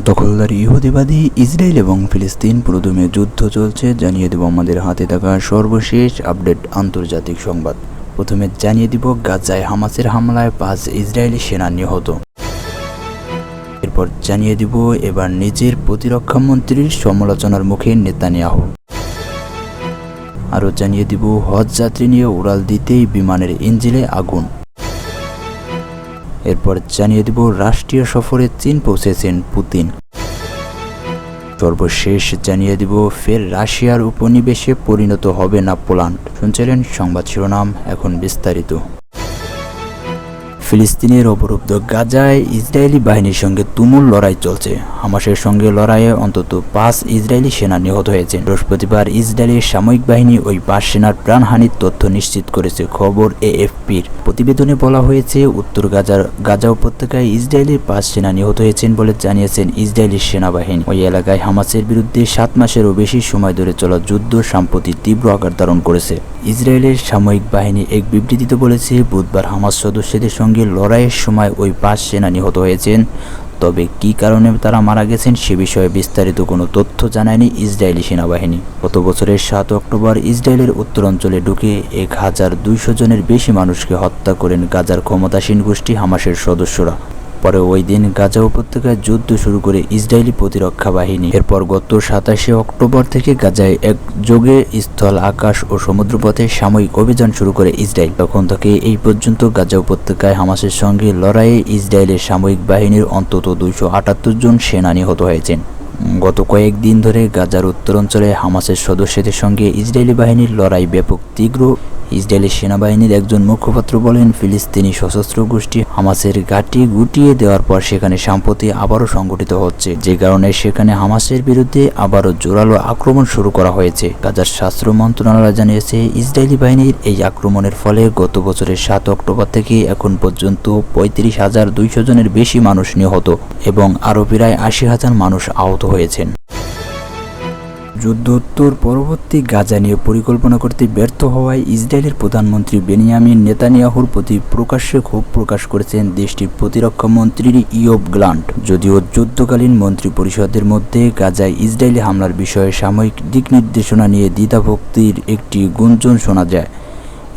দখলদার ইহুদিবাদী ইসরায়েল এবং ফিলিস্তিন পুরোদমে যুদ্ধ চলছে। জানিয়ে দেব আমাদের হাতে থাকা সর্বশেষ আপডেট আন্তর্জাতিক সংবাদ। প্রথমে জানিয়ে দিব গাজায় হামাসের হামলায় 5 ইসরায়েলি সেনা নিহত। এরপর জানিয়ে দিব এবার নিজের প্রতিরক্ষা মন্ত্রীর সমালোচনার মুখে নেতানিয়াহু। আরও জানিয়ে দিব হজ যাত্রী নিয়ে উড়াল দিতেই বিমানের ইঞ্জিনে আগুন। এরপর জানিয়ে দিব রাষ্ট্রীয় সফরে চীন পৌঁছেছেন পুতিন। সর্বশেষ জানিয়ে দিব ফের রাশিয়ার উপনিবেশে পরিণত হবে না পোল্যান্ড। শুনছিলেন সংবাদ শিরোনাম, এখন বিস্তারিত। ফিলিস্তিনের অবরুদ্ধ গাজায় ইসরায়েলি বাহিনীর সঙ্গে তুমুল লড়াই চলছে। হামাসের সঙ্গে লড়াইয়ে অন্তত 5 ইসরায়েলি সেনা নিহত হয়েছে। বৃহস্পতিবার ইসরায়েলের সামরিক বাহিনী ওই 5 সেনার প্রাণহানির তথ্য নিশ্চিত করেছে। খবর এএফপির। প্রতিবেদনে বলা হয়েছে, উত্তর গাজা উপত্যকায় ইসরায়েলের 5 সেনা নিহত হয়েছেন বলে জানিয়েছেন ইসরায়েলি সেনাবাহিনী। ওই এলাকায় হামাসের বিরুদ্ধে 7 মাসেরও বেশি সময় ধরে চলা যুদ্ধ সম্প্রতি তীব্র আকার ধারণ করেছে। ইসরায়েলের সামরিক বাহিনী এক বিবৃতিতে বলেছে, বুধবার হামাস সদস্যদের সঙ্গে লড়াইয়ের সময় ওই 5 সেনা নিহত হয়েছেন। তবে কী কারণে তারা মারা গেছেন সে বিষয়ে বিস্তারিত কোনো তথ্য জানায়নি ইসরায়েলি সেনাবাহিনী। গত বছরের 7 অক্টোবর ইসরায়েলের উত্তরাঞ্চলে ঢুকে 1200 জনের বেশি মানুষকে হত্যা করেন গাজার ক্ষমতাসীন গোষ্ঠী হামাসের সদস্যরা। পরে ওই দিন গাজা উপত্যকায় যুদ্ধ শুরু করে ইসরায়েলি প্রতিরক্ষা বাহিনী। এরপর গত 27 অক্টোবর থেকে গাজায় একযোগে স্থল, আকাশ ও সমুদ্রপথে সাময়িক অভিযান শুরু করে ইসরায়েল। তখন থেকে এই পর্যন্ত গাজা উপত্যকায় হামাসের সঙ্গে লড়াইয়ে ইসরায়েলের সামরিক বাহিনীর অন্তত 278 জন সেনা নিহত হয়েছেন। গত কয়েকদিন ধরে গাজার উত্তরাঞ্চলে হামাসের সদস্যদের সঙ্গে ইসরায়েলি বাহিনীর লড়াই ব্যাপক তীব্র। ইসরায়েলি সেনাবাহিনীর একজন মুখপাত্র বলেন, ফিলিস্তিনি সশস্ত্র গোষ্ঠী হামাসের ঘাঁটি গুটিয়ে দেওয়ার পর সেখানে সম্প্রতি আবারও সংগঠিত হচ্ছে, যে কারণে সেখানে হামাসের বিরুদ্ধে আবারও জোরালো আক্রমণ শুরু করা হয়েছে। গাজার স্বাস্থ্য মন্ত্রণালয় জানিয়েছে, ইসরায়েলি বাহিনীর এই আক্রমণের ফলে গত বছরের 7 অক্টোবর থেকে এখন পর্যন্ত 35,200 জনের বেশি মানুষ নিহত এবং আরও প্রায় 80,000 মানুষ আহত হয়েছেন। যুদ্ধোত্তর পরবর্তী গাজা নিয়ে পরিকল্পনা করতে ব্যর্থ হওয়ায় ইসরায়েলের প্রধানমন্ত্রী বেনিয়ামিন নেতানিয়াহুর প্রতি প্রকাশ্যে ক্ষোভ প্রকাশ করেছেন দেশটির প্রতিরক্ষা মন্ত্রী ইয়োব গ্ল্যান্ট। যদিও যুদ্ধকালীন মন্ত্রী পরিষদের মধ্যে গাজায় ইসরায়েলি হামলার বিষয়ে সাময়িক দিক নির্দেশনা নিয়ে দ্বিধাভক্তির একটি গুঞ্জন শোনা যায়।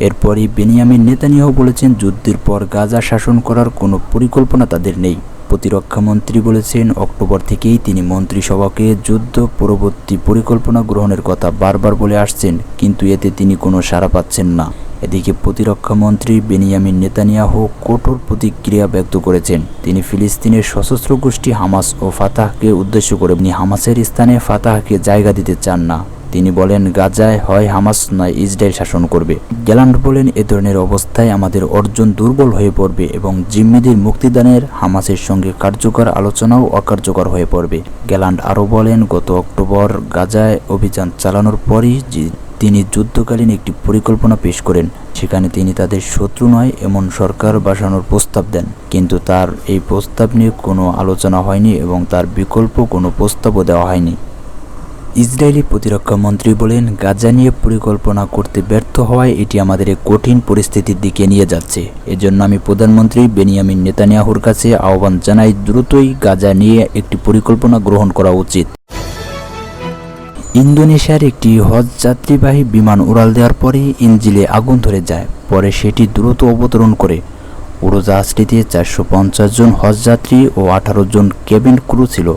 এরপরই বেনিয়ামিন নেতানিয়াহু বলেছেন, যুদ্ধের পর গাজা শাসন করার কোনো পরিকল্পনা তাদের নেই। প্রতিরক্ষা মন্ত্রী বলেছেন, অক্টোবর থেকেই তিনি মন্ত্রিসভাকে যুদ্ধ পরবর্তী পরিকল্পনা গ্রহণের কথা বারবার বলে আসছেন, কিন্তু এতে তিনি কোনো সাড়া পাচ্ছেন না। এদিকে প্রতিরক্ষা মন্ত্রী বেনিয়ামিন নেতানিয়াহু কঠোর প্রতিক্রিয়া ব্যক্ত করেছেন। তিনি ফিলিস্তিনের সশস্ত্র গোষ্ঠী হামাস ও ফাতাহকে উদ্দেশ্য করে হামাসের স্থানে ফাতাহকে জায়গা দিতে চান না। তিনি বলেন, গাজায় হয় হামাস নয় ইসরায়েল শাসন করবে। গ্যালান্ট বলেন, এ ধরনের অবস্থায় আমাদের অর্জন দুর্বল হয়ে পড়বে এবং জিম্মিদের মুক্তিদানের হামাসের সঙ্গে কার্যকর আলোচনাও অকার্যকর হয়ে পড়বে। গ্যালান্ট আরও বলেন, গত অক্টোবর গাজায় অভিযান চালানোর পরই তিনি যুদ্ধকালীন একটি পরিকল্পনা পেশ করেন। সেখানে তিনি তাদের শত্রু নয় এমন সরকার বসানোর প্রস্তাব দেন, কিন্তু তার এই প্রস্তাব নিয়ে কোনো আলোচনা হয়নি এবং তার বিকল্প কোনো প্রস্তাবও দেওয়া হয়নি। ইসরায়েলি প্রতিরক্ষা মন্ত্রী বলেন, গাজা নিয়ে পরিকল্পনা করতে ব্যর্থ হওয়ায় এটি আমাদের এক কঠিন পরিস্থিতির দিকে নিয়ে যাচ্ছে। এজন্য আমি প্রধানমন্ত্রী বেনিয়ামিন নেতানিয়াহুর কাছে আহ্বান জানাই, দ্রুতই গাজা নিয়ে একটি পরিকল্পনা গ্রহণ করা উচিত। ইন্দোনেশিয়ার একটি হজ যাত্রীবাহী বিমান উড়াল দেওয়ার পরে ইঞ্জিনে আগুন ধরে যায়। পরে সেটি দ্রুত অবতরণ করে। উড়োজাহাজটিতে 450 জন হজ যাত্রী ও 18 জন কেবিন ক্রু ছিল,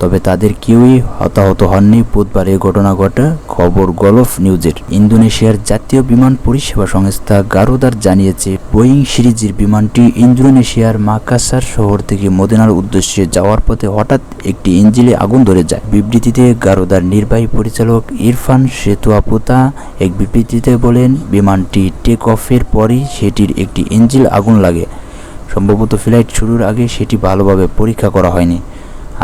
তবে তাদের কেউই হতাহত হননি। বুধবার এ ঘটনা ঘটে। খবর গলফ নিউজের। ইন্দোনেশিয়ার জাতীয় বিমান পরিষেবা সংস্থা গারুদার জানিয়েছে, বোয়িং সিরিজের বিমানটি ইন্দোনেশিয়ার মাকাসার শহর থেকে মদিনার উদ্দেশ্যে যাওয়ার পথে হঠাৎ একটি ইঞ্জিনে আগুন ধরে যায়। বিবৃতিতে গারুদার নির্বাহী পরিচালক ইরফান সেতুয়াপুতা এক বিবৃতিতে বলেন, বিমানটি টেক অফের পরই সেটির একটি ইঞ্জিনে আগুন লাগে। সম্ভবত ফ্লাইট শুরুর আগে সেটি ভালোভাবে পরীক্ষা করা হয়নি।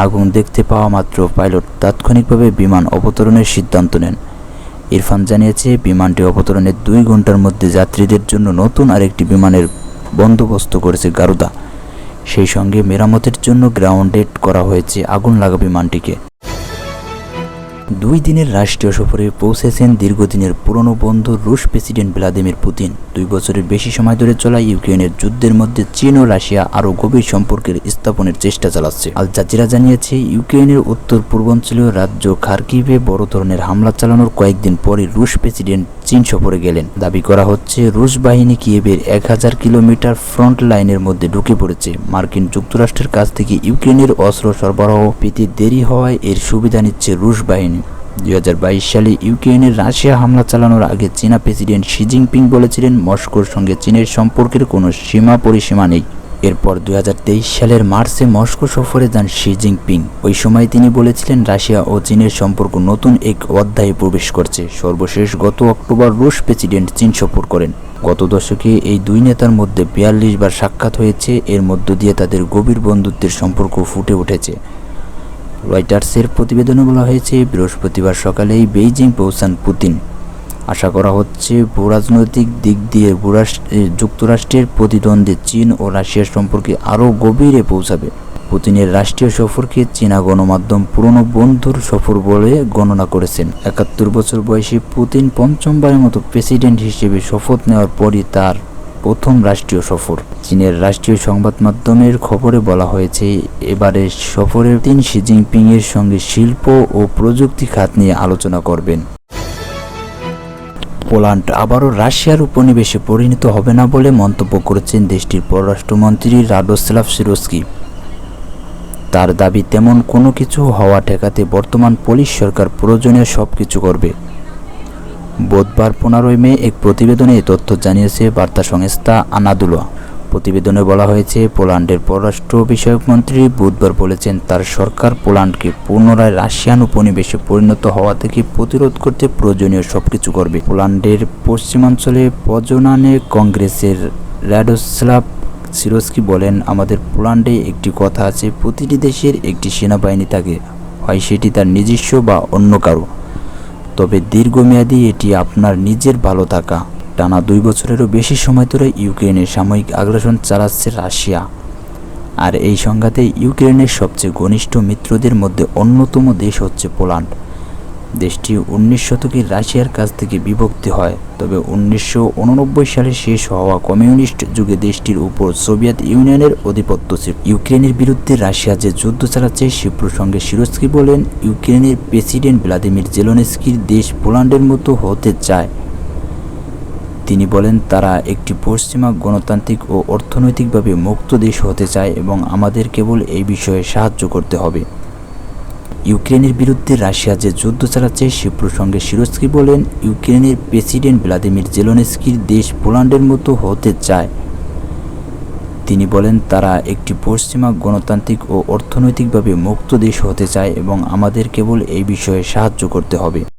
আগুন দেখতে পাওয়া মাত্র পাইলট তাৎক্ষণিকভাবে বিমান অবতরণের সিদ্ধান্ত নেন। ইরফান জানিয়েছে, বিমানটি অবতরণের 2 ঘন্টার মধ্যে যাত্রীদের জন্য নতুন আরেকটি বিমানের বন্দোবস্ত করেছে গারুদা। সেই সঙ্গে মেরামতের জন্য গ্রাউন্ডেড করা হয়েছে আগুন লাগা বিমানটিকে। 2 দিনের রাষ্ট্রীয় সফরে পৌঁছেছেন দীর্ঘদিনের পুরনো বন্ধু রুশ প্রেসিডেন্ট ভ্লাদিমির পুতিন। 2 বছরের বেশি সময় ধরে চলা ইউক্রেনের যুদ্ধের মধ্যে চীন ও রাশিয়া আরও গভীর সম্পর্কের স্থাপনের চেষ্টা চালাচ্ছে। আল জাজিরা জানিয়েছে, ইউক্রেনের উত্তর পূর্বাঞ্চলীয় রাজ্য খার্কিভে বড় ধরনের হামলা চালানোর কয়েকদিন পরই রুশ প্রেসিডেন্ট চীন সফরে গেলেন। দাবি করা হচ্ছে, রুশ বাহিনী কিয়েভের 1000 কিলোমিটার ফ্রন্ট লাইনের মধ্যে ঢুকে পড়েছে। মার্কিন যুক্তরাষ্ট্রের কাছ থেকে ইউক্রেনের অস্ত্র সরবরাহ পেতে দেরি হওয়ায় এর সুবিধা নিচ্ছে রুশ বাহিনী। 2022 সালে ইউক্রেনের রাশিয়া হামলা চালানোর আগে চীনা প্রেসিডেন্ট শি জিনপিং বলেছিলেন, মস্কোর সঙ্গে চীনের সম্পর্কের কোনো পরিসীমা নেই। এরপর 2023 সালের মার্চে মস্কো সফরে যান শি জিনপিং। ওই সময় তিনি বলেছিলেন, রাশিয়া ও চীনের সম্পর্ক নতুন এক অধ্যায়ে প্রবেশ করছে। সর্বশেষ গত অক্টোবর রুশ প্রেসিডেন্ট চীন সফর করেন। গত দশকে এই দুই নেতার মধ্যে 42 বার সাক্ষাৎ হয়েছে। এর মধ্য দিয়ে তাদের গভীর বন্ধুত্বের সম্পর্ক ফুটে উঠেছে। রয়টার্সের প্রতিবেদনে বলা হয়েছে, বৃহস্পতিবার সকালেই বেইজিং পৌঁছান পুতিন। আশা করা হচ্ছে, ভূরাজনৈতিক দিক দিয়ে যুক্তরাষ্ট্রের প্রতিদ্বন্দ্বী চীন ও রাশিয়ার সম্পর্কে আরও গভীরে পৌঁছাবে। পুতিনের রাষ্ট্রীয় সফরকে চীনা গণমাধ্যম পুরনো বন্ধুর সফর বলে গণনা করেছেন। 71 বছর বয়সী পুতিন পঞ্চমবারের মতো প্রেসিডেন্ট হিসেবে শপথ নেওয়ার পরই তার প্রথম রাষ্ট্রীয় সফর। চীনের রাষ্ট্রীয় সংবাদ মাধ্যমের খবরে বলা হয়েছে, এবারের সফরে তিনি শি জিনপিং এর সঙ্গে শিল্প ও প্রযুক্তি খাত নিয়ে আলোচনা করবেন। পোল্যান্ড আবারও রাশিয়ার উপনিবেশে পরিণত হবে না বলে মন্তব্য করেছেন দেশটির পররাষ্ট্রমন্ত্রী রাডোস্লাভ সিরস্কি। তার দাবি, তেমন কোনো কিছু হওয়া ঠেকাতে বর্তমান পোলিশ সরকার প্রয়োজনীয় সব কিছু করবে। বুধবার 15 মে এক প্রতিবেদনে এই তথ্য জানিয়েছে বার্তা সংস্থা আনাদোলু। প্রতিবেদনে বলা হয়েছে, পোল্যান্ডের পররাষ্ট্র বিষয়ক মন্ত্রী বুধবার বলেছেন, তার সরকার পোল্যান্ডকে পুনরায় রাশিয়ান উপনিবেশে পরিণত হওয়া থেকে প্রতিরোধ করতে প্রয়োজনীয় সবকিছু করবে। পোল্যান্ডের পশ্চিমাঞ্চলে পজনানে কংগ্রেসের রাডোস্লাভ সিরস্কি বলেন, আমাদের পোল্যান্ডে একটি কথা আছে, প্রতিটি দেশের একটি সেনাবাহিনী থাকে, হয় সেটি তার নিজস্ব বা অন্য কারো। তবে দীর্ঘমেয়াদী এটি আপনার নিজের ভালো থাকা। টানা 2 বছরেরও বেশি সময় ধরে ইউক্রেনের সাময়িক আগ্রাসন চালাচ্ছে রাশিয়া। আর এই সংঘাতে ইউক্রেনের সবচেয়ে ঘনিষ্ঠ মিত্রদের মধ্যে অন্যতম দেশ হচ্ছে পোল্যান্ড। দেশটি 19 শতকে রাশিয়ার কাছ থেকে বিভক্তি হয়। তবে 1989 সালে শেষ হওয়া কমিউনিস্ট যুগে দেশটির উপর সোভিয়েত ইউনিয়নের আধিপত্য ছিল। ইউক্রেনের বিরুদ্ধে রাশিয়া যে যুদ্ধ চালাচ্ছে সে প্রসঙ্গে সিরস্কি বলেন, ইউক্রেনের প্রেসিডেন্ট ভ্লাদিমির জেলেনস্কির দেশ পোল্যান্ডের মতো হতে চায়। তিনি বলেন, তারা একটি পশ্চিমা গণতান্ত্রিক ও অর্থনৈতিকভাবে মুক্ত দেশ হতে চায় এবং আমাদের কেবল এই বিষয়ে সাহায্য করতে হবে। ইউক্রেনের বিরুদ্ধে রাশিয়া যে যুদ্ধ চালাচ্ছে সে প্রসঙ্গে সিরস্কি বলেন, ইউক্রেনের প্রেসিডেন্ট ভ্লাদিমির জেলেনস্কির দেশ পোল্যান্ডের মতো হতে চায়। তিনি বলেন, তারা একটি পশ্চিমা গণতান্ত্রিক ও অর্থনৈতিকভাবে মুক্ত দেশ হতে চায় এবং আমাদের কেবল এই বিষয়ে সাহায্য করতে হবে।